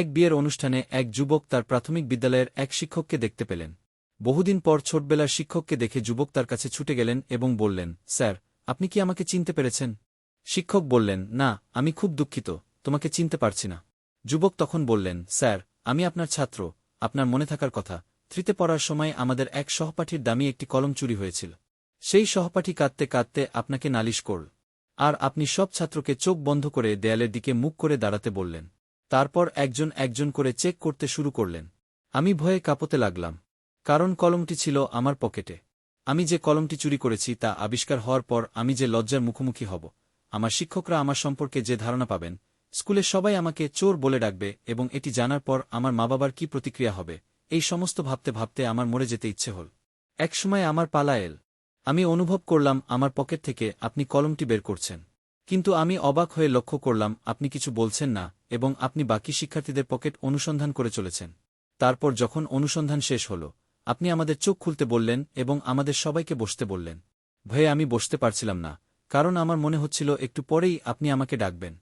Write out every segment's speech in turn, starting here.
এক বিয়ের অনুষ্ঠানে এক যুবক তার প্রাথমিক বিদ্যালয়ের এক শিক্ষককে দেখতে পেলেন। বহুদিন পর ছোটবেলার শিক্ষককে দেখে যুবক তার কাছে ছুটে গেলেন এবং বললেন, স্যার, আপনি কি আমাকে চিনতে পেরেছেন? শিক্ষক বললেন, না, আমি খুব দুঃখিত, তোমাকে চিনতে পারছি না। যুবক তখন বললেন, স্যার, আমি আপনার ছাত্র, আপনার মনে থাকার কথা, থ্রিতে পড়ার সময় আমাদের এক সহপাঠীর দামি একটি কলম চুরি হয়েছিল। সেই সহপাঠী কাঁদতে কাঁদতে আপনাকে নালিশ করল, আর আপনি সব ছাত্রকে চোখ বন্ধ করে দেয়ালের দিকে মুখ করে দাঁড়াতে বললেন। তারপর একজন একজন করে চেক করতে শুরু করলেন। আমি ভয়ে কাঁপতে লাগলাম, কারণ কলমটি ছিল আমার পকেটে। আমি যে কলমটি চুরি করেছি তা আবিষ্কার হওয়ার পর আমি যে লজ্জার মুখোমুখি হব, আমার শিক্ষকরা আমার সম্পর্কে যে ধারণা পাবেন, স্কুলে সবাই আমাকে চোর বলে ডাকবে এবং এটি জানার পর আমার মা বাবার কী প্রতিক্রিয়া হবে, এই সমস্ত ভাবতে ভাবতে আমার মরে যেতে ইচ্ছে হল। একসময় আমার পালা এল। আমি অনুভব করলাম আমার পকেট থেকে আপনি কলমটি বের করছেন। কিন্তু আমি অবাক হয়ে লক্ষ্য করলাম আপনি কিছু বলছেন না এবং আপনি বাকি শিক্ষার্থীদের পকেট অনুসন্ধান করে চলেছেন। তারপর যখন অনুসন্ধান শেষ হল, আপনি আমাদের চোখ খুলতে বললেন এবং আমাদের সবাইকে বসতে বললেন। ভয়ে আমি বসতে পারছিলাম না, কারণ আমার মনে হচ্ছিল একটু পরেই আপনি আমাকে ডাকবেন।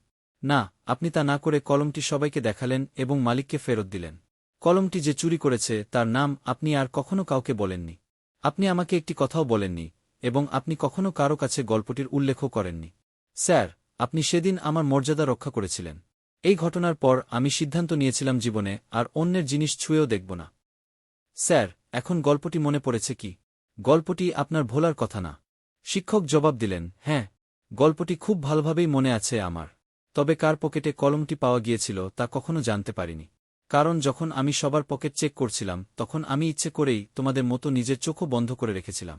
না, আপনি তা না করে কলমটি সবাইকে দেখালেন এবং মালিককে ফেরত দিলেন। কলমটি যে চুরি করেছে তার নাম আপনি আর কখনো কাউকে বলেননি। আপনি আমাকে একটি কথাও বলেননি এবং আপনি কখনো কারো কাছে গল্পটির উল্লেখও করেননি। স্যার, আপনি সেদিন আমার মর্যাদা রক্ষা করেছিলেন। এই ঘটনার পর আমি সিদ্ধান্ত নিয়েছিলাম জীবনে আর অন্যের জিনিস ছুঁয়েও দেখব না। স্যার, এখন গল্পটি মনে পড়েছে কি? গল্পটি আপনার ভোলার কথা না। শিক্ষক জবাব দিলেন, হ্যাঁ, গল্পটি খুব ভালোভাবেই মনে আছে আমার। তবে কার পকেটে কলমটি পাওয়া গিয়েছিল তা কখনো জানতে পারিনি। কারণ যখন আমি সবার পকেট চেক করছিলাম তখন আমি ইচ্ছে করেই তোমাদের মতো নিজের চোখও বন্ধ করে রেখেছিলাম।